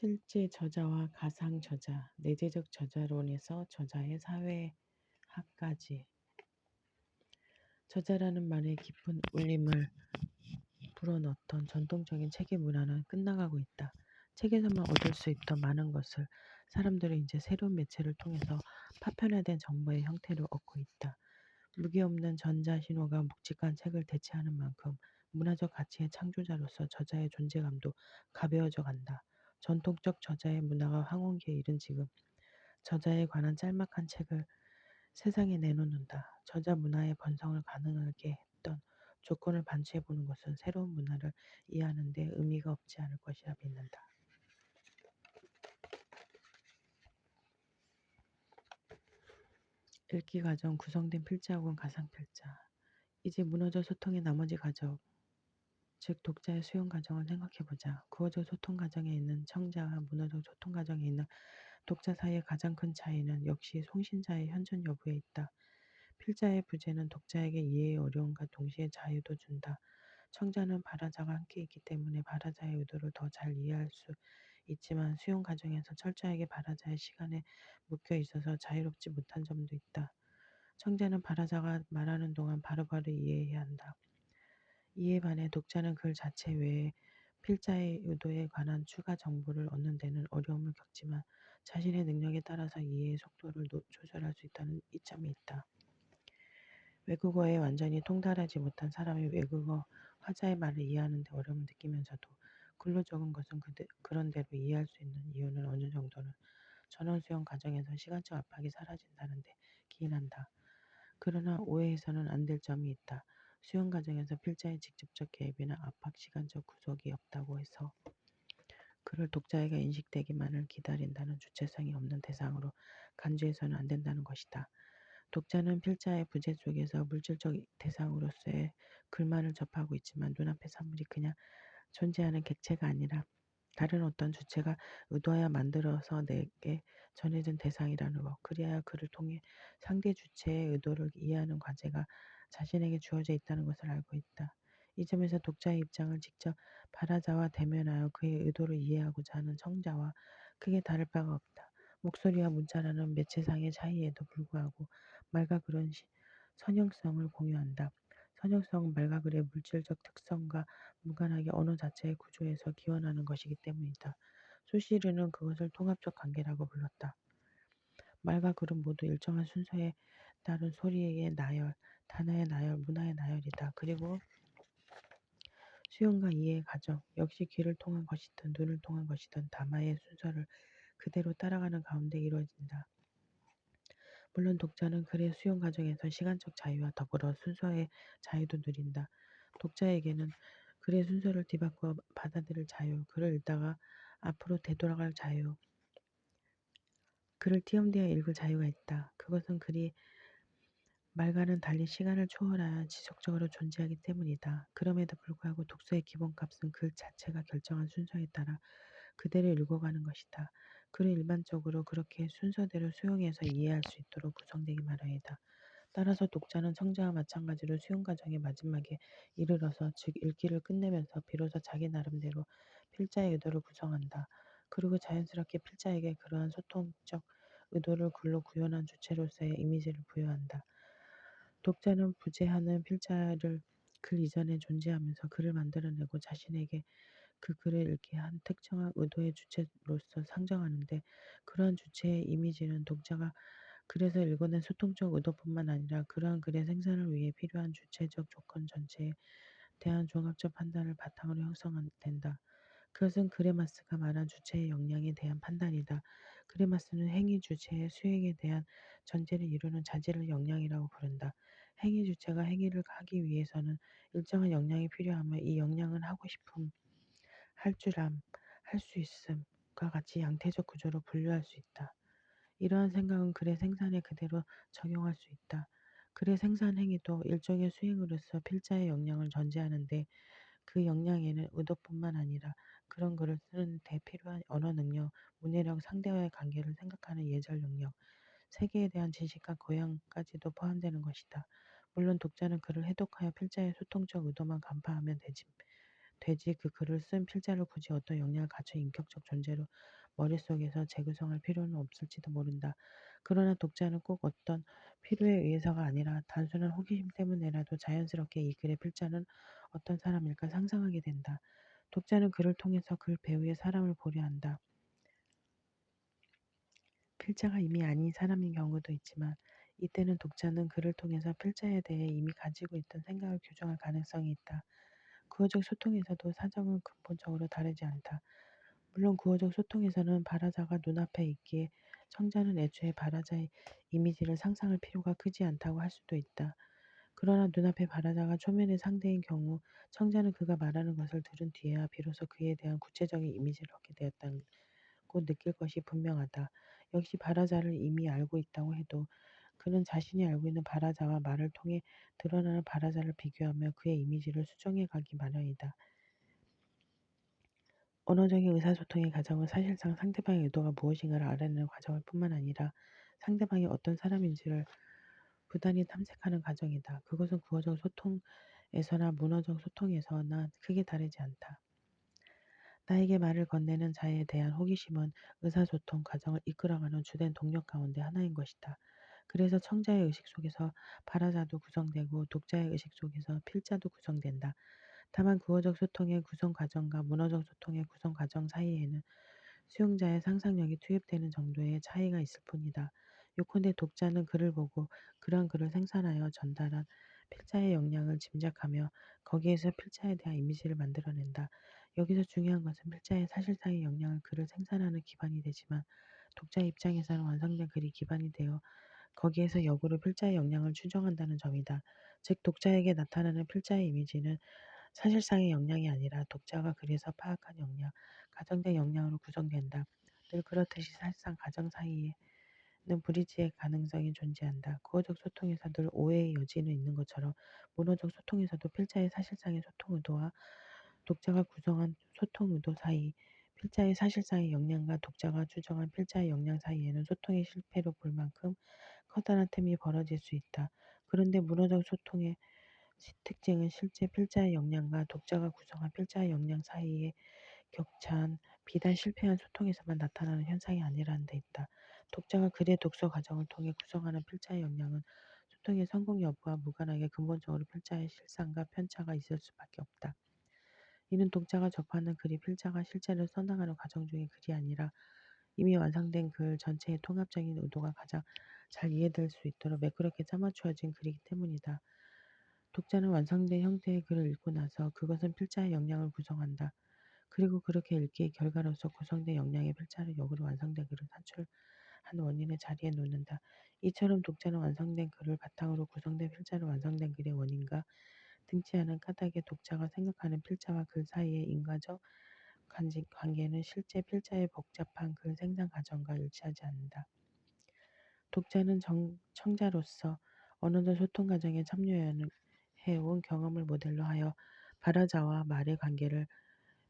실제 저자와 가상 저자, 내재적 저자론에서 저자의 사회학까지. 저자라는 말에 깊은 울림을 불어넣던 전통적인 책의 문화는 끝나가고 있다. 책에서만 얻을 수 있던 많은 것을 사람들은 이제 새로운 매체를 통해서 파편화된 정보의 형태로 얻고 있다. 무게 없는 전자신호가 묵직한 책을 대체하는 만큼 문화적 가치의 창조자로서 저자의 존재감도 가벼워져 간다. 전통적 저자의 문화가 황혼기에 이른 지금 저자에 관한 짤막한 책을 세상에 내놓는다. 저자 문화의 번성을 가능하게 했던 조건을 반추해 보는 것은 새로운 문화를 이해하는 데 의미가 없지 않을 것이라 믿는다. 읽기 과정 구성된 필자 혹은 가상 필자. 이제 문어적 소통의 나머지 과정, 즉 독자의 수용 과정을 생각해 보자. 구어적 소통 과정에 있는 청자와 문어적 소통 과정에 있는 독자 사이의 가장 큰 차이는 역시 송신자의 현존 여부에 있다. 필자의 부재는 독자에게 이해의 어려움과 동시에 자유도 준다. 청자는 발화자가 함께 있기 때문에 발화자의 의도를 더 잘 이해할 수 있지만 수용 과정에서 철저하게 발화자의 시간에 묶여 있어서 자유롭지 못한 점도 있다. 청자는 발화자가 말하는 동안 바로바로 이해해야 한다. 이에 반해 독자는 글 자체 외에 필자의 의도에 관한 추가 정보를 얻는 데는 어려움을 겪지만 자신의 능력에 따라서 이해의 속도를 조절할 수 있다는 이점이 있다. 외국어에 완전히 통달하지 못한 사람이 외국어 화자의 말을 이해하는 데 어려움을 느끼면서도 글로 적은 것은 그런 대로 이해할 수 있는 이유는 어느 정도는 전원 수용 과정에서 시간적 압박이 사라진다는 데 기인한다. 그러나 오해해서는 안 될 점이 있다. 수용 과정에서 필자의 직접적 개입이나 압박 시간적 구속이 없다고 해서 그를 독자에게 인식되기만을 기다린다는 주체성이 없는 대상으로 간주해서는 안 된다는 것이다. 독자는 필자의 부재 속에서 물질적 대상으로서의 글만을 접하고 있지만 눈앞의 사물이 그냥 존재하는 객체가 아니라 다른 어떤 주체가 의도하여 만들어서 내게 전해진 대상이라는 것. 그리하여 그를 통해 상대 주체의 의도를 이해하는 과제가 자신에게 주어져 있다는 것을 알고 있다. 이 점에서 독자의 입장을 직접 발화자와 대면하여 그의 의도를 이해하고자 하는 청자와 크게 다를 바가 없다. 목소리와 문자라는 매체상의 차이에도 불구하고 말과 글은 선형성을 공유한다. 선형성은 말과 글의 물질적 특성과 무관하게 언어 자체의 구조에서 기원하는 것이기 때문이다. 소시르는 그것을 통합적 관계라고 불렀다. 말과 글은 모두 일정한 순서에 따른 소리의 나열, 단어의 나열, 문화의 나열이다. 그리고 수용과 이해의 과정, 역시 귀를 통한 것이든 눈을 통한 것이든 담화의 순서를 그대로 따라가는 가운데 이루어진다. 물론 독자는 글의 수용 과정에서 시간적 자유와 더불어 순서의 자유도 누린다. 독자에게는 글의 순서를 뒤바꿔 받아들일 자유, 글을 읽다가 앞으로 되돌아갈 자유, 글을 띄엄띄어 읽을 자유가 있다. 그것은 글이 말과는 달리 시간을 초월하여 지속적으로 존재하기 때문이다. 그럼에도 불구하고 독서의 기본값은 글 자체가 결정한 순서에 따라 그대로 읽어가는 것이다. 글은 일반적으로 그렇게 순서대로 수용해서 이해할 수 있도록 구성되기 마련이다. 따라서 독자는 청자와 마찬가지로 수용 과정의 마지막에 이르러서 즉 읽기를 끝내면서 비로소 자기 나름대로 필자의 의도를 구성한다. 그리고 자연스럽게 필자에게 그러한 소통적 의도를 글로 구현한 주체로서의 이미지를 부여한다. 독자는 부재하는 필자를 글 이전에 존재하면서 글을 만들어내고 자신에게 그 글을 읽게 한 특정한 의도의 주체로서 상정하는데 그러한 주체의 이미지는 독자가 글에서 읽어낸 소통적 의도뿐만 아니라 그러한 글의 생산을 위해 필요한 주체적 조건 전체에 대한 종합적 판단을 바탕으로 형성된다. 그것은 그레마스가 말한 주체의 역량에 대한 판단이다. 그레마스는 행위 주체의 수행에 대한 전제를 이루는 자질을 역량이라고 부른다. 행위 주체가 행위를 하기 위해서는 일정한 역량이 필요하며 이 역량은 하고 싶음, 할 줄함, 할 수 있음과 같이 양태적 구조로 분류할 수 있다. 이러한 생각은 글의 생산에 그대로 적용할 수 있다. 글의 생산 행위도 일종의 수행으로서 필자의 역량을 전제하는데 그 역량에는 의도뿐만 아니라 그런 글을 쓰는 데 필요한 언어 능력, 문해력, 상대와의 관계를 생각하는 예절 능력, 세계에 대한 지식과 교양까지도 포함되는 것이다. 물론 독자는 글을 해독하여 필자의 소통적 의도만 간파하면 되지 그 글을 쓴 필자를 굳이 어떤 역량을 갖춘 인격적 존재로 머릿속에서 재구성할 필요는 없을지도 모른다. 그러나 독자는 꼭 어떤 필요에 의해서가 아니라 단순한 호기심 때문에라도 자연스럽게 이 글의 필자는 어떤 사람일까 상상하게 된다. 독자는 글을 통해서 글 배우의 사람을 보려 한다. 필자가 이미 아닌 사람인 경우도 있지만 이때는 독자는 글을 통해서 필자에 대해 이미 가지고 있던 생각을 교정할 가능성이 있다. 구어적 소통에서도 사정은 근본적으로 다르지 않다. 물론 구어적 소통에서는 발화자가 눈앞에 있기에 청자는 애초에 발화자의 이미지를 상상할 필요가 크지 않다고 할 수도 있다. 그러나 눈앞에 발화자가 초면의 상대인 경우 청자는 그가 말하는 것을 들은 뒤에야 비로소 그에 대한 구체적인 이미지를 얻게 되었다고 느낄 것이 분명하다. 역시 발화자를 이미 알고 있다고 해도 그는 자신이 알고 있는 발화자와 말을 통해 드러나는 발화자를 비교하며 그의 이미지를 수정해 가기 마련이다. 언어적인 의사소통의 과정은 사실상 상대방의 의도가 무엇인가를 알아내는 과정일 뿐만 아니라 상대방이 어떤 사람인지를 부단히 탐색하는 과정이다. 그것은 구어적 소통에서나 문어적 소통에서나 크게 다르지 않다. 나에게 말을 건네는 자에 대한 호기심은 의사소통 과정을 이끌어가는 주된 동력 가운데 하나인 것이다. 그래서 청자의 의식 속에서 발화자도 구성되고 독자의 의식 속에서 필자도 구성된다. 다만 구어적 소통의 구성 과정과 문어적 소통의 구성 과정 사이에는 수용자의 상상력이 투입되는 정도의 차이가 있을 뿐이다. 요컨대 독자는 글을 보고 그런 글을 생산하여 전달한 필자의 역량을 짐작하며 거기에서 필자에 대한 이미지를 만들어낸다. 여기서 중요한 것은 필자의 사실상의 역량을 글을 생산하는 기반이 되지만 독자 입장에서는 완성된 글이 기반이 되어 거기에서 역으로 필자의 역량을 추정한다는 점이다. 즉 독자에게 나타나는 필자의 이미지는 사실상의 역량이 아니라 독자가 글에서 파악한 역량, 가정된 역량으로 구성된다. 늘 그렇듯이 사실상 가정 사이에는 불이치의 가능성이 존재한다. 구어적 소통에서 늘 오해의 여지는 있는 것처럼 문어적 소통에서도 필자의 사실상의 소통 의도와 독자가 구성한 소통 의도 사이, 필자의 사실상의 역량과 독자가 추정한 필자의 역량 사이에는 소통의 실패로 볼 만큼 커다란 틈이 벌어질 수 있다. 그런데 문어적 소통의 특징은 실제 필자의 역량과 독자가 구성한 필자의 역량 사이의 격차는 비단 실패한 소통에서만 나타나는 현상이 아니라는 데 있다. 독자가 글의 독서 과정을 통해 구성하는 필자의 역량은 소통의 성공 여부와 무관하게 근본적으로 필자의 실상과 편차가 있을 수밖에 없다. 이는 독자가 접하는 글이 필자가 실제로 써나가는 과정 중의 글이 아니라 이미 완성된 글 전체의 통합적인 의도가 가장 잘 이해될 수 있도록 매끄럽게 짜맞추어진 글이기 때문이다. 독자는 완성된 형태의 글을 읽고 나서 그것은 필자의 역량을 구성한다. 그리고 그렇게 읽기의 결과로서 구성된 역량의 필자를 역으로 완성된 글을 산출한 원인의 자리에 놓는다. 이처럼 독자는 완성된 글을 바탕으로 구성된 필자를 완성된 글의 원인과 등치 않은 까닭에 독자가 생각하는 필자와 글 사이의 인과적 관계는 실제 필자의 복잡한 글 생산 과정과 일치하지 않는다. 독자는 청자로서 언어적 소통 과정에 참여해온 경험을 모델로 하여 발화자와 말의 관계를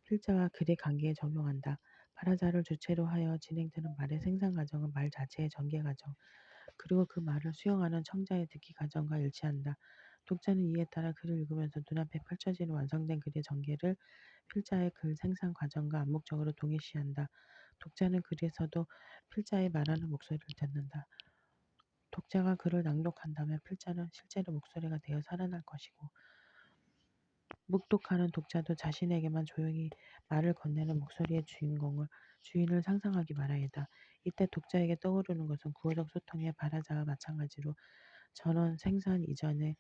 필자와 글의 관계에 적용한다. 발화자를 주체로 하여 진행되는 말의 생산 과정은 말 자체의 전개 과정, 그리고 그 말을 수용하는 청자의 듣기 과정과 일치한다. 독자는 이에 따라 글을 읽으면서 눈앞에 펼쳐지는 완성된 글의 전개를 필자의 글 생산 과정과 암묵적으로 동일시한다. 독자는 글에서도 필자의 말하는 목소리를 듣는다. 독자가 글을 낭독한다면 필자는 실제로 목소리가 되어 살아날 것이고 묵독하는 독자도 자신에게만 조용히 말을 건네는 목소리의 주인을 상상하기 마련이다. 이때 독자에게 떠오르는 것은 구어적 소통의 발화자와 마찬가지로 전원 생산 이전에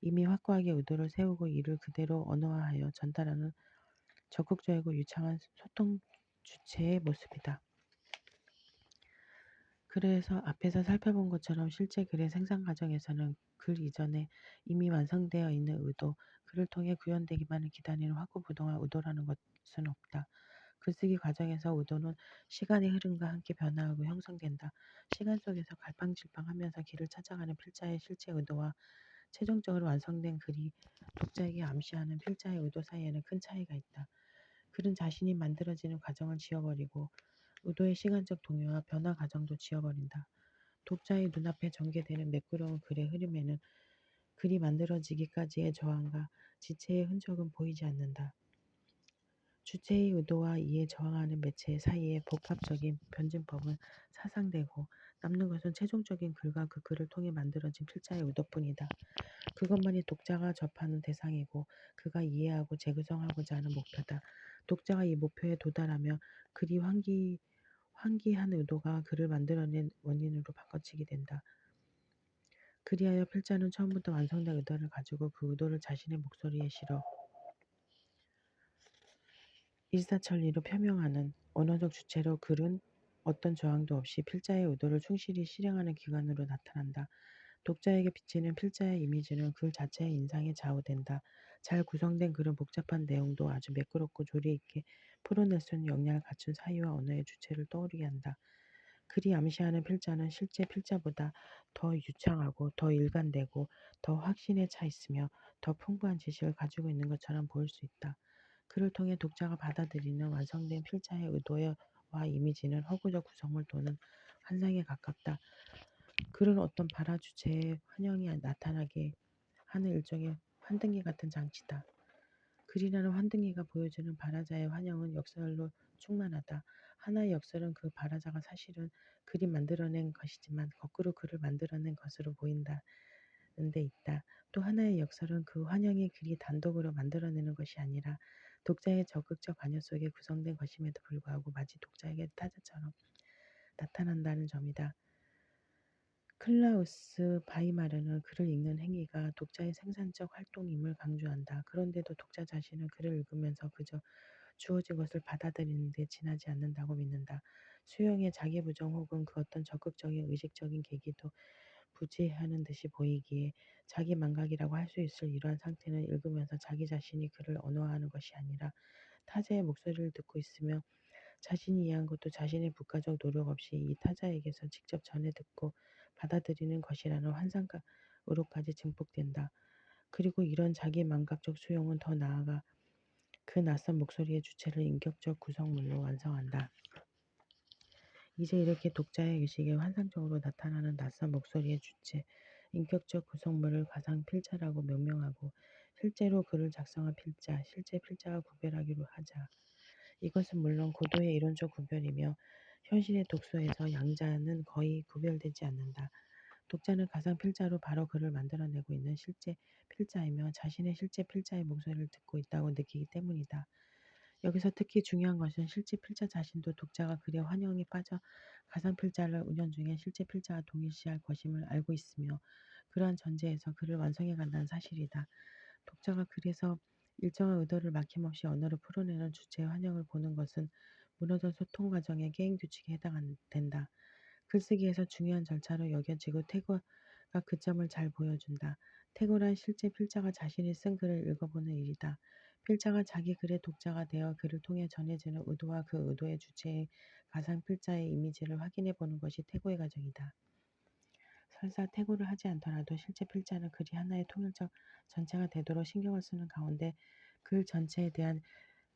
이미 확고하게 의도를 세우고 이를 그대로 언어화하여 전달하는 적극적이고 유창한 소통 주체의 모습이다. 그래서 앞에서 살펴본 것처럼 실제 글의 생산 과정에서는 글 이전에 이미 완성되어 있는 의도, 글을 통해 구현되기만을 기다리는 확고부동한 의도라는 것은 없다. 글쓰기 과정에서 의도는 시간의 흐름과 함께 변화하고 형성된다. 시간 속에서 갈팡질팡하면서 길을 찾아가는 필자의 실제 의도와 최종적으로 완성된 글이 독자에게 암시하는 필자의 의도 사이에는 큰 차이가 있다. 글은 자신이 만들어지는 과정을 지워버리고 의도의 시간적 동요와 변화 과정도 지워버린다. 독자의 눈앞에 전개되는 매끄러운 글의 흐름에는 글이 만들어지기까지의 저항과 지체의 흔적은 보이지 않는다. 주체의 의도와 이에 저항하는 매체 사이의 복합적인 변증법은 사상되고 남는 것은 최종적인 글과 그 글을 통해 만들어진 필자의 의도뿐이다. 그것만이 독자가 접하는 대상이고 그가 이해하고 재구성하고자 하는 목표다. 독자가 이 목표에 도달하며 글이 환기한 의도가 글을 만들어낸 원인으로 바꿔치게 된다. 그리하여 필자는 처음부터 완성된 의도를 가지고 그 의도를 자신의 목소리에 실어 일사천리로 표명하는 언어적 주체로 글은 어떤 저항도 없이 필자의 의도를 충실히 실행하는 기관으로 나타난다. 독자에게 비치는 필자의 이미지는 글 자체의 인상에 좌우된다. 잘 구성된 글은 복잡한 내용도 아주 매끄럽고 조리 있게 풀어낼 수 있는 역량을 갖춘 사이와 언어의 주체를 떠오르게 한다. 글이 암시하는 필자는 실제 필자보다 더 유창하고 더 일관되고 더 확신에 차 있으며 더 풍부한 지식을 가지고 있는 것처럼 보일 수 있다. 글을 통해 독자가 받아들이는 완성된 필자의 의도와 이미지는 허구적 구성을 도는 환상에 가깝다. 글은 어떤 발화 주체의 환영이 나타나게 하는 일종의 환등기 같은 장치다. 글이라는 환등기가 보여주는 발화자의 환영은 역설로 충만하다. 하나의 역설은 그 발화자가 사실은 글이 만들어낸 것이지만 거꾸로 글을 만들어낸 것으로 보인다는 데 있다. 또 하나의 역설은 그 환영이 글이 단독으로 만들어내는 것이 아니라 독자의 적극적 관여 속에 구성된 것임에도 불구하고 마치 독자에게 타자처럼 나타난다는 점이다. 클라우스 바이마르는 글을 읽는 행위가 독자의 생산적 활동임을 강조한다. 그런데도 독자 자신은 글을 읽으면서 그저 주어진 것을 받아들이는 데 지나지 않는다고 믿는다. 수용의 자기 부정 혹은 그 어떤 적극적인 의식적인 계기도 부재하는 듯이 보이기에 자기 망각이라고 할 수 있을 이러한 상태는 읽으면서 자기 자신이 글을 언어화하는 것이 아니라 타자의 목소리를 듣고 있으며 자신이 이해한 것도 자신의 부가적 노력 없이 이 타자에게서 직접 전해 듣고 받아들이는 것이라는 환상으로까지 증폭된다. 그리고 이런 자기 망각적 수용은 더 나아가 그 낯선 목소리의 주체를 인격적 구성물로 완성한다. 이제 이렇게 독자의 의식에 환상적으로 나타나는 낯선 목소리의 주체, 인격적 구성물을 가상 필자라고 명명하고 실제로 글을 작성한 필자, 실제 필자와 구별하기로 하자. 이것은 물론 고도의 이론적 구별이며 현실의 독서에서 양자는 거의 구별되지 않는다. 독자는 가상 필자로 바로 글을 만들어내고 있는 실제 필자이며 자신의 실제 필자의 목소리를 듣고 있다고 느끼기 때문이다. 여기서 특히 중요한 것은 실제 필자 자신도 독자가 글의 환영에 빠져 가상 필자를 운영 중에 실제 필자와 동일시할 것임을 알고 있으며 그러한 전제에서 글을 완성해 간다는 사실이다. 독자가 글에서 일정한 의도를 막힘없이 언어로 풀어내는 주체의 환영을 보는 것은 무너진 소통 과정의 게임 규칙에 해당된다. 글쓰기에서 중요한 절차로 여겨지고 태고가 그 점을 잘 보여준다. 태고란 실제 필자가 자신이 쓴 글을 읽어보는 일이다. 필자가 자기 글의 독자가 되어 글을 통해 전해지는 의도와 그 의도의 주체의 가상 필자의 이미지를 확인해 보는 것이 태고의 과정이다. 설사 태고를 하지 않더라도 실제 필자는 글이 하나의 통일적 전체가 되도록 신경을 쓰는 가운데 글 전체에 대한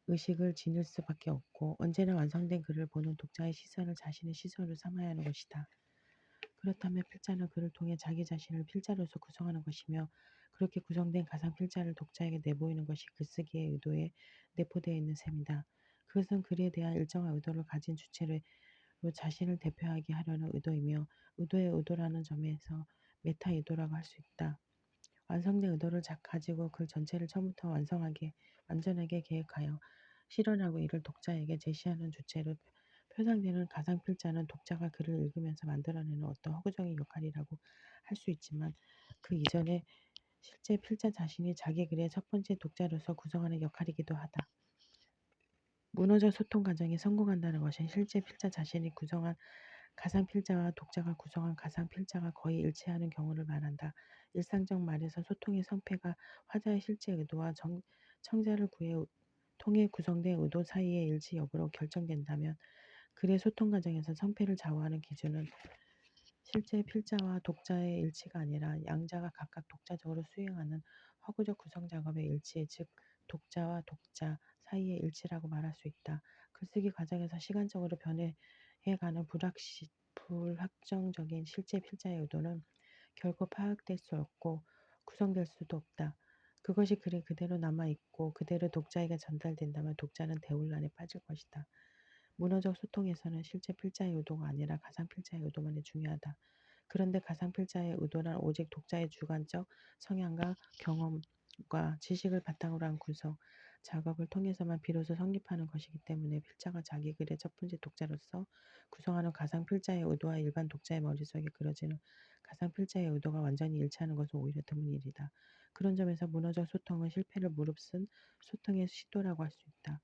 의식을 지닐 수밖에 없고 언제나 완성된 글을 보는 독자의 시선을 자신의 시선으로 삼아야 하는 것이다. 그렇다면 필자는 글을 통해 자기 자신을 필자로서 구성하는 것이며 그렇게 구성된 가상 필자를 독자에게 내보이는 것이 글쓰기의 의도에 내포되어 있는 셈이다. 그것은 글에 대한 일정한 의도를 가진 주체로 자신을 대표하게 하려는 의도이며 의도의 의도라는 점에서 메타 의도라고 할 수 있다. 완성된 의도를 가지고 글 전체를 처음부터 완전하게 계획하여 실현하고 이를 독자에게 제시하는 주체로 표상되는 가상 필자는 독자가 글을 읽으면서 만들어내는 어떤 허구적인 역할이라고 할 수 있지만 그 이전에 실제 필자 자신이 자기 글의 첫 번째 독자로서 구성하는 역할이기도 하다. 문어적 소통 과정이 성공한다는 것은 실제 필자 자신이 구성한 가상 필자와 독자가 구성한 가상 필자가 거의 일치하는 경우를 말한다. 일상적 말에서 소통의 성패가 화자의 실제 의도와 청자를 통해 구성된 의도 사이의 일치 여부로 결정된다면 글의 소통 과정에서 성패를 좌우하는 기준은 실제 필자와 독자의 일치가 아니라 양자가 각각 독자적으로 수행하는 허구적 구성 작업의 일치, 즉 독자와 독자 사이의 일치라고 말할 수 있다. 글쓰기 과정에서 시간적으로 변해가는 불확정적인 실제 필자의 의도는 결코 파악될 수 없고 구성될 수도 없다. 그것이 글에 그대로 남아있고 그대로 독자에게 전달된다면 독자는 대혼란에 빠질 것이다. 문어적 소통에서는 실제 필자의 의도가 아니라 가상필자의 의도만이 중요하다. 그런데 가상필자의 의도란 오직 독자의 주관적 성향과 경험과 지식을 바탕으로 한 구성, 작업을 통해서만 비로소 성립하는 것이기 때문에 필자가 자기 글의 첫 번째 독자로서 구성하는 가상필자의 의도와 일반 독자의 머릿속에 그려지는 가상필자의 의도가 완전히 일치하는 것은 오히려 드문 일이다. 그런 점에서 문어적 소통은 실패를 무릅쓴 소통의 시도라고 할 수 있다.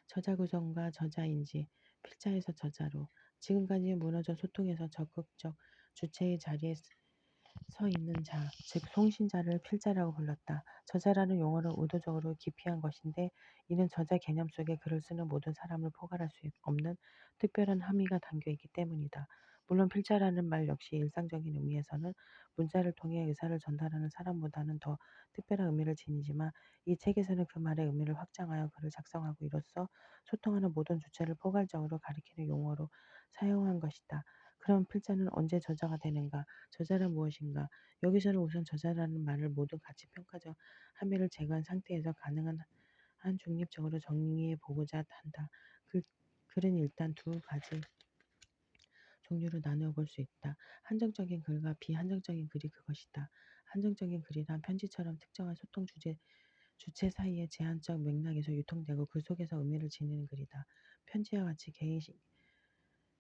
저자 구성과 저자인지, 필자에서 저자로, 지금까지 문어적 소통에서 적극적 주체의 자리에 서 있는 자, 즉 송신자를 필자라고 불렀다. 저자라는 용어를 의도적으로 기피한 것인데 이는 저자 개념 속에 글을 쓰는 모든 사람을 포괄할 수 없는 특별한 함의가 담겨 있기 때문이다. 물론 필자라는 말 역시 일상적인 의미에서는 문자를 통해 의사를 전달하는 사람보다는 더 특별한 의미를 지니지만 이 책에서는 그 말의 의미를 확장하여 글을 작성하고 이로써 소통하는 모든 주체를 포괄적으로 가리키는 용어로 사용한 것이다. 그럼 필자는 언제 저자가 되는가? 저자란 무엇인가? 여기서는 우선 저자라는 말을 모든 가치 평가적 함의를 제거한 상태에서 가능한 한 중립적으로 정의해 보고자 한다. 글은 일단 두 가지 종류로 나누어 볼 수 있다. 한정적인 글과 비한정적인 글이 그것이다. 한정적인 글이란 편지처럼 특정한 소통 주체 사이의 제한적 맥락에서 유통되고 그 속에서 의미를 지니는 글이다. 편지와 같이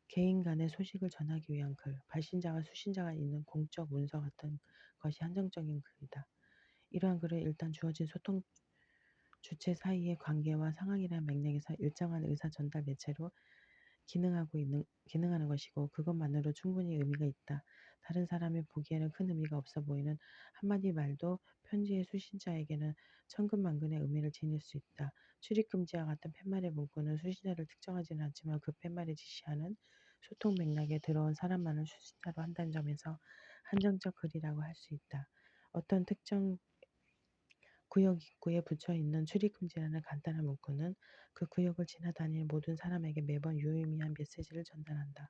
개인 간의 소식을 전하기 위한 글, 발신자와 수신자가 있는 공적 문서 같은 것이 한정적인 글이다. 이러한 글은 일단 주어진 소통 주체 사이의 관계와 상황이라는 맥락에서 일정한 의사 전달 매체로 기능하는 것이고 그것만으로 충분히 의미가 있다. 다른 사람이 보기에는 큰 의미가 없어 보이는 한마디 말도 편지의 수신자에게는 천근만근의 의미를 지닐 수 있다. 출입금지와 같은 팻말의 문구는 수신자를 특정하지는 않지만 그 팻말이 지시하는 소통 맥락에 들어온 사람만을 수신자로 한다는 점에서 한정적 글이라고 할 수 있다. 어떤 특정 구역 입구에 붙여 있는 출입금지라는 간단한 문구는 그 구역을 지나다니는 모든 사람에게 매번 유의미한 메시지를 전달한다.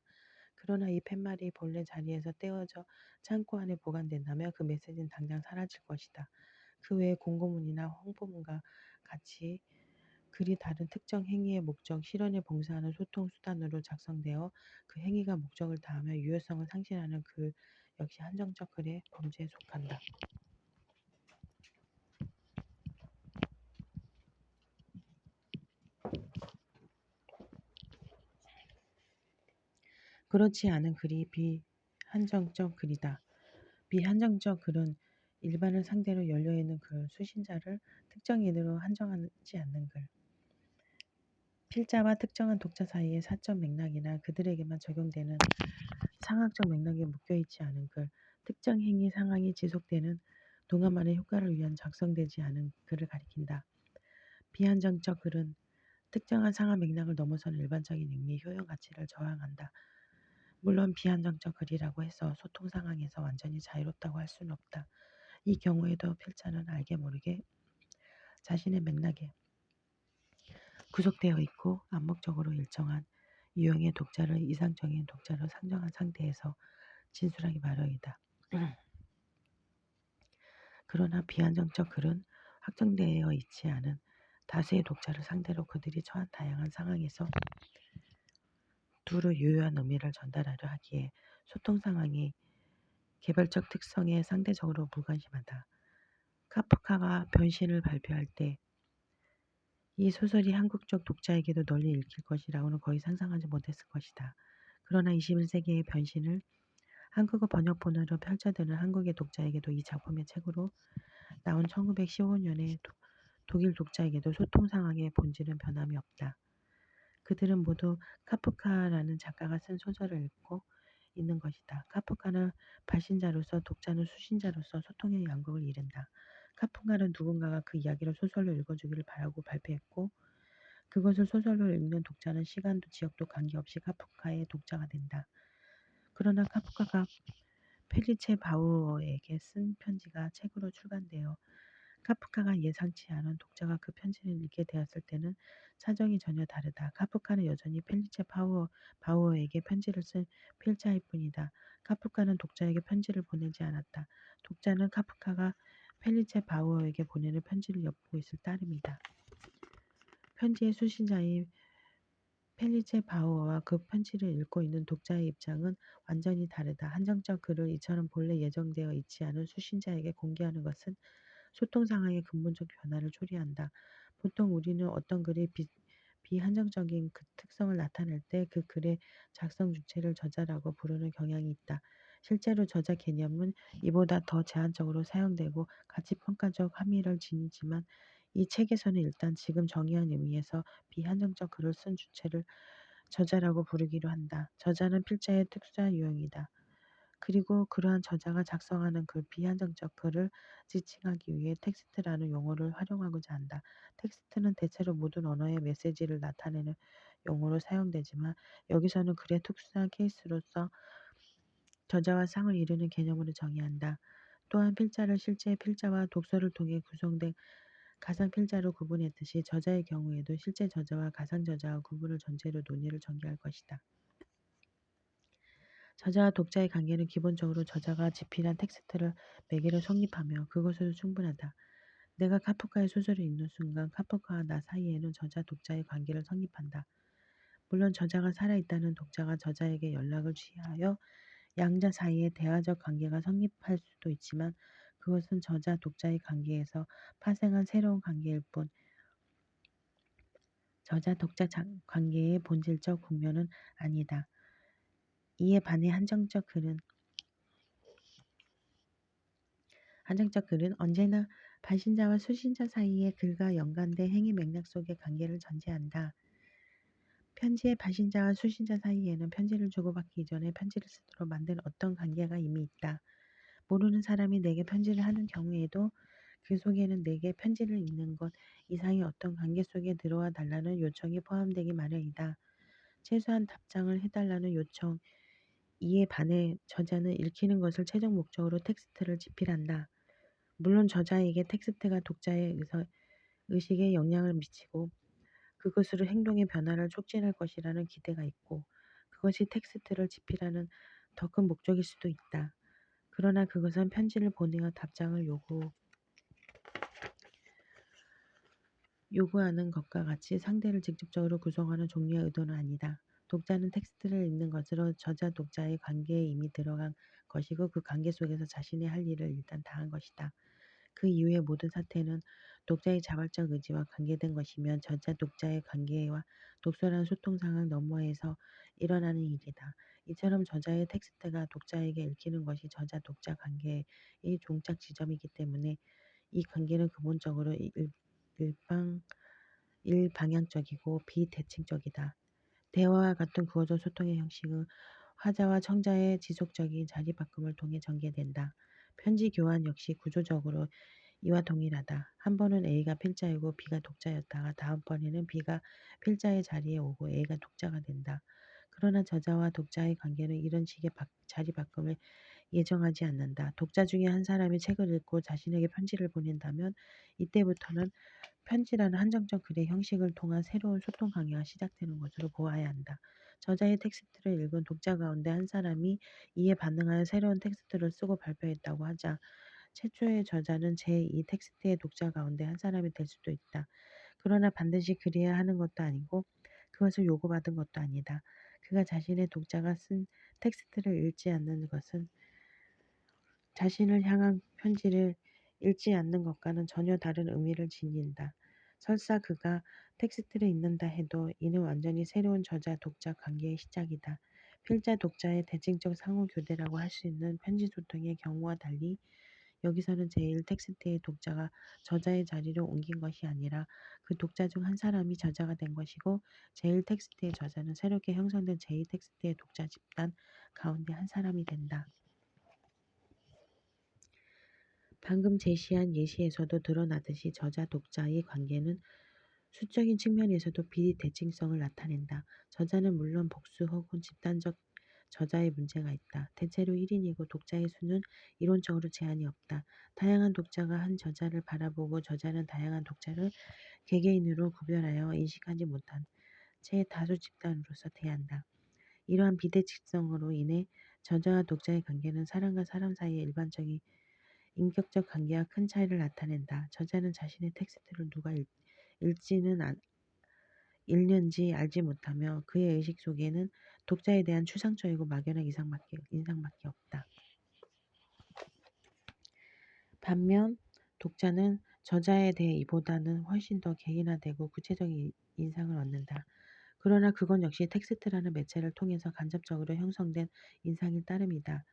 그러나 이 팻말이 본래 자리에서 떼어져 창고 안에 보관된다면 그 메시지는 당장 사라질 것이다. 그 외에 공고문이나 홍보문과 같이 글이 다른 특정 행위의 목적, 실현에 봉사하는 소통 수단으로 작성되어 그 행위가 목적을 다하며 유효성을 상실하는 글 역시 한정적 글의 범죄에 속한다. 그렇지 않은 글이 비한정적 글이다. 비한정적 글은 일반을 상대로 열려있는 글, 수신자를 특정인으로 한정하지 않는 글, 필자와 특정한 독자 사이의 사적 맥락이나 그들에게만 적용되는 상황적 맥락에 묶여있지 않은 글, 특정 행위 상황이 지속되는 동안만의 효과를 위한 작성되지 않은 글을 가리킨다. 비한정적 글은 특정한 상황 맥락을 넘어서는 일반적인 의미, 효용 가치를 저항한다. 물론 비한정적 글이라고 해서 소통 상황에서 완전히 자유롭다고 할 수는 없다. 이 경우에도 필자는 알게 모르게 자신의 맥락에 구속되어 있고 암묵적으로 일정한 유형의 독자를 이상적인 독자로 상정한 상태에서 진술하기 마련이다. 그러나 비한정적 글은 확정되어 있지 않은 다수의 독자를 상대로 그들이 처한 다양한 상황에서 두루 유효한 의미를 전달하려 하기에 소통 상황이 개별적 특성에 상대적으로 무관심하다. 카프카가 변신을 발표할 때 이 소설이 한국적 독자에게도 널리 읽힐 것이라고는 거의 상상하지 못했을 것이다. 그러나 21세기의 변신을 한국어 번역본으로 펼쳐드는 한국의 독자에게도 이 작품의 책으로 나온 1915년의 독일 독자에게도 소통 상황의 본질은 변함이 없다. 그들은 모두 카프카라는 작가가 쓴 소설을 읽고 있는 것이다. 카프카는 발신자로서 독자는 수신자로서 소통의 양국을 이룬다. 카프카는 누군가가 그 이야기를 소설로 읽어주기를 바라고 발표했고 그것을 소설로 읽는 독자는 시간도 지역도 관계없이 카프카의 독자가 된다. 그러나 카프카가 펠리체 바우어에게 쓴 편지가 책으로 출간되어 카프카가 예상치 않은 독자가 그 편지를 읽게 되었을 때는 사정이 전혀 다르다. 카프카는 여전히 펠리체 바우어에게 편지를 쓴 필자일 뿐이다. 카프카는 독자에게 편지를 보내지 않았다. 독자는 카프카가 펠리체 바우어에게 보내는 편지를 엿보고 있을 따름이다. 편지의 수신자인 펠리체 바우어와 그 편지를 읽고 있는 독자의 입장은 완전히 다르다. 한정적 글을 이처럼 본래 예정되어 있지 않은 수신자에게 공개하는 것은 소통 상황의 근본적 변화를 초래한다. 보통 우리는 어떤 글이 비한정적인 그 특성을 나타낼 때 그 글의 작성 주체를 저자라고 부르는 경향이 있다. 실제로 저자 개념은 이보다 더 제한적으로 사용되고 가치 평가적 함의를 지니지만 이 책에서는 일단 지금 정의한 의미에서 비한정적 글을 쓴 주체를 저자라고 부르기로 한다. 저자는 필자의 특수한 유형이다. 그리고 그러한 저자가 작성하는 비한정적 글을 지칭하기 위해 텍스트라는 용어를 활용하고자 한다. 텍스트는 대체로 모든 언어의 메시지를 나타내는 용어로 사용되지만 여기서는 글의 특수한 케이스로서 저자와 상을 이루는 개념으로 정의한다. 또한 필자를 실제 필자와 독서를 통해 구성된 가상 필자로 구분했듯이 저자의 경우에도 실제 저자와 가상 저자와 구분을 전제로 논의를 전개할 것이다. 저자와 독자의 관계는 기본적으로 저자가 집필한 텍스트를 매개로 성립하며 그것으로 충분하다. 내가 카프카의 소설을 읽는 순간 카프카와 나 사이에는 저자 독자의 관계를 성립한다. 물론 저자가 살아있다는 독자가 저자에게 연락을 취하여 양자 사이에 대화적 관계가 성립할 수도 있지만 그것은 저자 독자의 관계에서 파생한 새로운 관계일 뿐 저자 독자 관계의 본질적 국면은 아니다. 이에 반해 한정적 글은 언제나 발신자와 수신자 사이의 글과 연관된 행위 맥락 속의 관계를 전제한다. 편지의 발신자와 수신자 사이에는 편지를 주고받기 이전에 편지를 쓰도록 만든 어떤 관계가 이미 있다. 모르는 사람이 내게 편지를 하는 경우에도 그 속에는 내게 편지를 읽는 것 이상의 어떤 관계 속에 들어와 달라는 요청이 포함되기 마련이다. 최소한 답장을 해달라는 요청. 이에 반해 저자는 읽히는 것을 최종 목적으로 텍스트를 집필한다. 물론 저자에게 텍스트가 독자의 의식에 영향을 미치고 그것으로 행동의 변화를 촉진할 것이라는 기대가 있고 그것이 텍스트를 집필하는 더 큰 목적일 수도 있다. 그러나 그것은 편지를 보내어 답장을 요구하는 것과 같이 상대를 직접적으로 구성하는 종류의 의도는 아니다. 독자는 텍스트를 읽는 것으로 저자 독자의 관계에 이미 들어간 것이고 그 관계 속에서 자신의 할 일을 일단 다한 것이다. 그 이후의 모든 사태는 독자의 자발적 의지와 관계된 것이면 저자 독자의 관계와 독서라는 소통 상황 너머에서 일어나는 일이다. 이처럼 저자의 텍스트가 독자에게 읽히는 것이 저자 독자 관계의 종착 지점이기 때문에 이 관계는 근본적으로 일방향적이고 비대칭적이다. 대화와 같은 구어적 소통의 형식은 화자와 청자의 지속적인 자리바꿈을 통해 전개된다. 편지 교환 역시 구조적으로 이와 동일하다. 한 번은 A가 필자이고 B가 독자였다가 다음번에는 B가 필자의 자리에 오고 A가 독자가 된다. 그러나 저자와 독자의 관계는 이런 식의 자리바꿈을 예정하지 않는다. 독자 중에 한 사람이 책을 읽고 자신에게 편지를 보낸다면 이때부터는 편지라는 한정적 글의 형식을 통한 새로운 소통 관계가 시작되는 것으로 보아야 한다. 저자의 텍스트를 읽은 독자 가운데 한 사람이 이에 반응하여 새로운 텍스트를 쓰고 발표했다고 하자 최초의 저자는 제2 텍스트의 독자 가운데 한 사람이 될 수도 있다. 그러나 반드시 그래야 하는 것도 아니고 그것을 요구받은 것도 아니다. 그가 자신의 독자가 쓴 텍스트를 읽지 않는 것은 자신을 향한 편지를 읽지 않는 것과는 전혀 다른 의미를 지닌다. 설사 그가 텍스트를 읽는다 해도 이는 완전히 새로운 저자-독자 관계의 시작이다. 필자-독자의 대칭적 상호교대라고 할 수 있는 편지 소통의 경우와 달리 여기서는 제1 텍스트의 독자가 저자의 자리를 옮긴 것이 아니라 그 독자 중 한 사람이 저자가 된 것이고 제1 텍스트의 저자는 새롭게 형성된 제2 텍스트의 독자 집단 가운데 한 사람이 된다. 방금 제시한 예시에서도 드러나듯이 저자-독자의 관계는 수적인 측면에서도 비대칭성을 나타낸다. 저자는 물론 복수 혹은 집단적 저자의 문제가 있다. 대체로 1인이고 독자의 수는 이론적으로 제한이 없다. 다양한 독자가 한 저자를 바라보고 저자는 다양한 독자를 개개인으로 구별하여 인식하지 못한 채 다수 집단으로서 대한다. 이러한 비대칭성으로 인해 저자와 독자의 관계는 사람과 사람 사이의 인격적 관계와 큰 차이를 나타낸다. 저자는 자신의 텍스트를 누가 읽지는 읽는지 알지 못하며 그의 의식 속에는 독자에 대한 추상적이고 막연한 인상밖에 없다. 반면 독자는 저자에 대해 이보다는 훨씬 더 개인화되고 구체적인 인상을 얻는다. 그러나 그건 역시 텍스트라는 매체를 통해서 간접적으로 형성된 인상일 따름이다.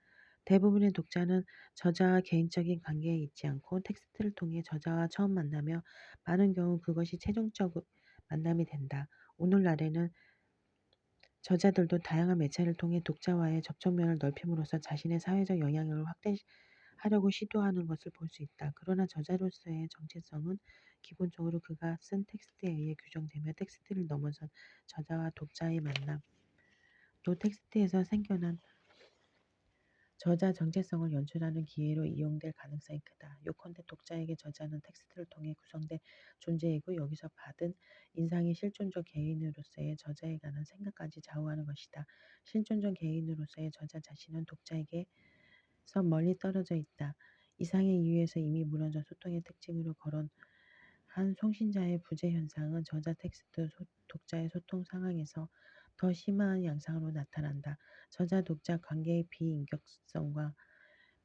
대부분의 독자는 저자와 개인적인 관계에 있지 않고 텍스트를 통해 저자와 처음 만나며 많은 경우 그것이 최종적 만남이 된다. 오늘날에는 저자들도 다양한 매체를 통해 독자와의 접촉면을 넓힘으로써 자신의 사회적 영향력을 확대하려고 시도하는 것을 볼 수 있다. 그러나 저자로서의 정체성은 기본적으로 그가 쓴 텍스트에 의해 규정되며 텍스트를 넘어선 저자와 독자의 만남, 또 텍스트에서 생겨난 저자 정체성을 연출하는 기회로 이용될 가능성이 크다. 요컨대 독자에게 저자는 텍스트를 통해 구성된 존재이고 여기서 받은 인상이 실존적 개인으로서의 저자에 관한 생각까지 좌우하는 것이다. 실존적 개인으로서의 저자 자신은 독자에게서 멀리 떨어져 있다. 이상의 이유에서 이미 무너져 소통의 특징으로 거론한 송신자의 부재 현상은 저자 텍스트 독자의 소통 상황에서 더 심한 양상으로 나타난다. 저자-독자 관계의 비인격성과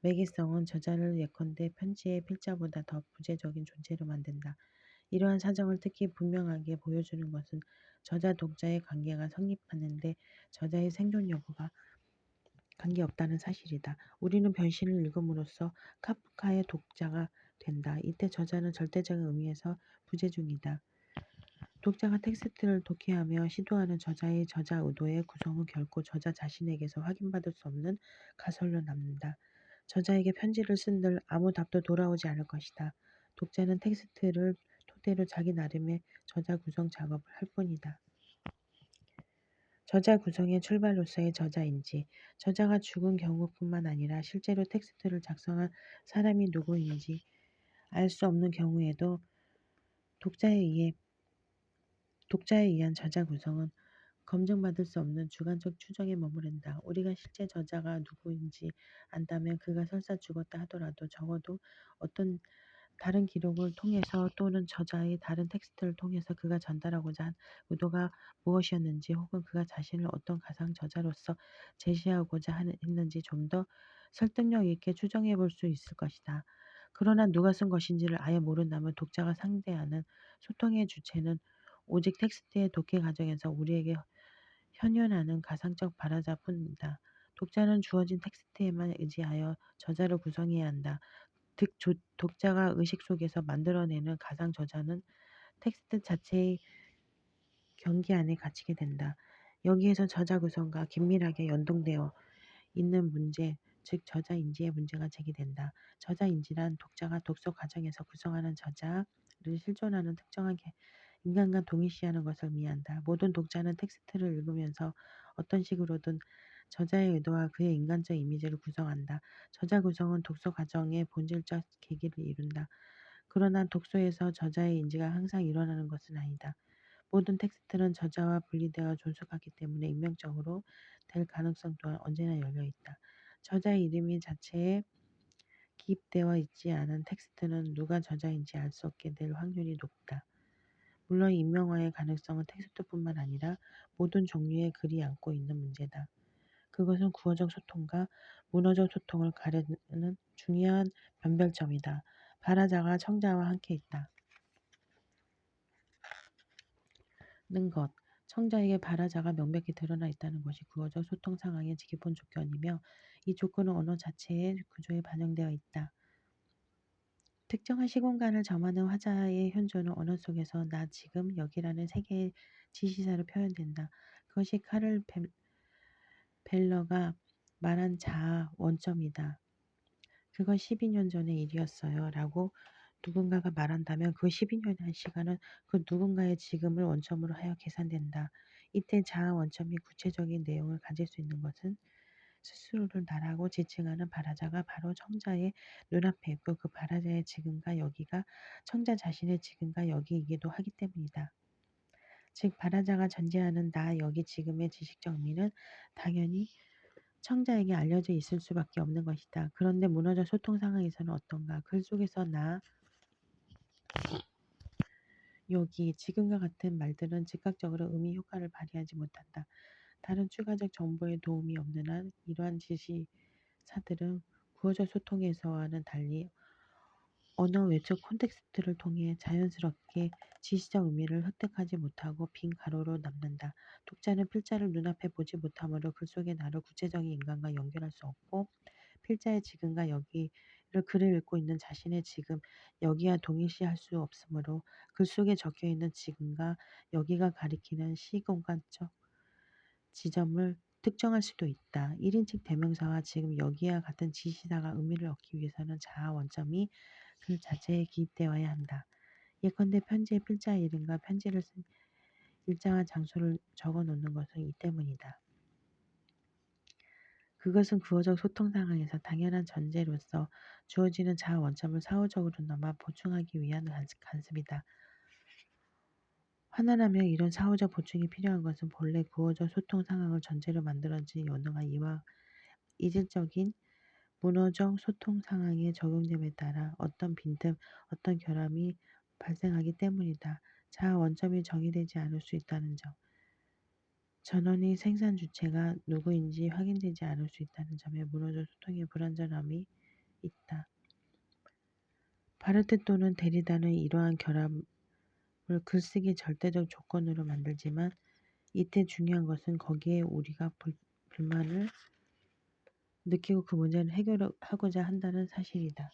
매개성은 저자를 예컨대 편지의 필자보다 더 부재적인 존재로 만든다. 이러한 사정을 특히 분명하게 보여주는 것은 저자-독자의 관계가 성립하는데 저자의 생존 여부가 관계없다는 사실이다. 우리는 변신을 읽음으로써 카프카의 독자가 된다. 이때 저자는 절대적인 의미에서 부재 중이다. 독자가 텍스트를 독해하며 시도하는 저자의 저자 의도의 구성은 결코 저자 자신에게서 확인받을 수 없는 가설로 남는다. 저자에게 편지를 쓴들 아무 답도 돌아오지 않을 것이다. 독자는 텍스트를 토대로 자기 나름의 저자 구성 작업을 할 뿐이다. 저자 구성의 출발로서의 저자인지, 저자가 죽은 경우뿐만 아니라 실제로 텍스트를 작성한 사람이 누구인지 알 수 없는 경우에도 독자에 의한 저자 구성은 검증받을 수 없는 주관적 추정에 머무른다. 우리가 실제 저자가 누구인지 안다면 그가 설사 죽었다 하더라도 적어도 어떤 다른 기록을 통해서 또는 저자의 다른 텍스트를 통해서 그가 전달하고자 한 의도가 무엇이었는지 혹은 그가 자신을 어떤 가상 저자로서 제시하고자 했는지 좀 더 설득력 있게 추정해 볼 수 있을 것이다. 그러나 누가 쓴 것인지를 아예 모른다면 독자가 상대하는 소통의 주체는 오직 텍스트의 독해 과정에서 우리에게 현현하는 가상적 발화자뿐이다. 독자는 주어진 텍스트에만 의지하여 저자를 구성해야 한다. 즉 독자가 의식 속에서 만들어내는 가상 저자는 텍스트 자체의 경기 안에 갇히게 된다. 여기에서 저자 구성과 긴밀하게 연동되어 있는 문제, 즉 저자인지의 문제가 제기된다. 저자인지란 독자가 독서 과정에서 구성하는 저자를 실존하는 특정한 인간과 동일시하는 것을 의미한다. 모든 독자는 텍스트를 읽으면서 어떤 식으로든 저자의 의도와 그의 인간적 이미지를 구성한다. 저자 구성은 독서 과정의 본질적 계기를 이룬다. 그러나 독서에서 저자의 인지가 항상 일어나는 것은 아니다. 모든 텍스트는 저자와 분리되어 존속하기 때문에 익명적으로 될 가능성 또한 언제나 열려 있다. 저자의 이름이 자체에 기입되어 있지 않은 텍스트는 누가 저자인지 알 수 없게 될 확률이 높다. 물론 익명화의 가능성은 텍스트뿐만 아니라 모든 종류의 글이 안고 있는 문제다. 그것은 구어적 소통과 문어적 소통을 가르는 중요한 변별점이다. 발화자가 청자와 함께 있다. 는 것. 청자에게 발화자가 명백히 드러나 있다는 것이 구어적 소통 상황의 기본 조건이며 이 조건은 언어 자체의 구조에 반영되어 있다. 특정한 시공간을 점하는 화자의 현존은 언어 속에서 나 지금 여기라는 세 개의 지시사로 표현된다. 그것이 카를 벨러가 말한 자아 원점이다. 그건 12년 전의 일이었어요. 라고 누군가가 말한다면 그 12년의 시간은 그 누군가의 지금을 원점으로 하여 계산된다. 이때 자아 원점이 구체적인 내용을 가질 수 있는 것은 스스로를 나라고 지칭하는 발화자가 바로 청자의 눈앞에 있고 그 발화자의 지금과 여기가 청자 자신의 지금과 여기이기도 하기 때문이다. 즉 발화자가 전제하는 나 여기 지금의 지식적 의미는 당연히 청자에게 알려져 있을 수밖에 없는 것이다. 그런데 무너져 소통 상황에서는 어떤가? 글 속에서 나, 여기, 지금과 같은 말들은 즉각적으로 의미 효과를 발휘하지 못한다. 다른 추가적 정보의 도움이 없는 한 이러한 지시사들은 구어적 소통에서와는 달리 언어 외적 콘텍스트를 통해 자연스럽게 지시적 의미를 획득하지 못하고 빈 가로로 남는다. 독자는 필자를 눈앞에 보지 못하므로 글 속의 나를 구체적인 인간과 연결할 수 없고 필자의 지금과 여기를 글을 읽고 있는 자신의 지금 여기와 동일시할 수 없으므로 글 속에 적혀 있는 지금과 여기가 가리키는 시공간적 지점을 특정할 수도 있다. 1인칭 대명사와 지금 여기와 같은 지시사가 의미를 얻기 위해서는 자아 원점이 글 자체에 기입되어야 한다. 예컨대 편지의 필자 이름과 편지를 쓴 일자와 장소를 적어 놓는 것은 이 때문이다. 그것은 구어적 소통 상황에서 당연한 전제로서 주어지는 자아 원점을 사후적으로나마 보충하기 위한 간습이다. 환원하며 이런 사후적 보충이 필요한 것은 본래 구어적 소통 상황을 전제로 만들어진 언어가 이와 이질적인 문어적 소통 상황에 적용됨에 따라 어떤 빈틈, 어떤 결함이 발생하기 때문이다. 자아 원점이 정의되지 않을 수 있다는 점. 전원이 생산 주체가 누구인지 확인되지 않을 수 있다는 점에 문어적 소통의 불완전함이 있다. 바르트 또는 데리다는 이러한 결함을 글쓰기 절대적 조건으로 만들지만 이때 중요한 것은 거기에 우리가 불만을 느끼고 그 문제를 해결하고자 한다는 사실이다.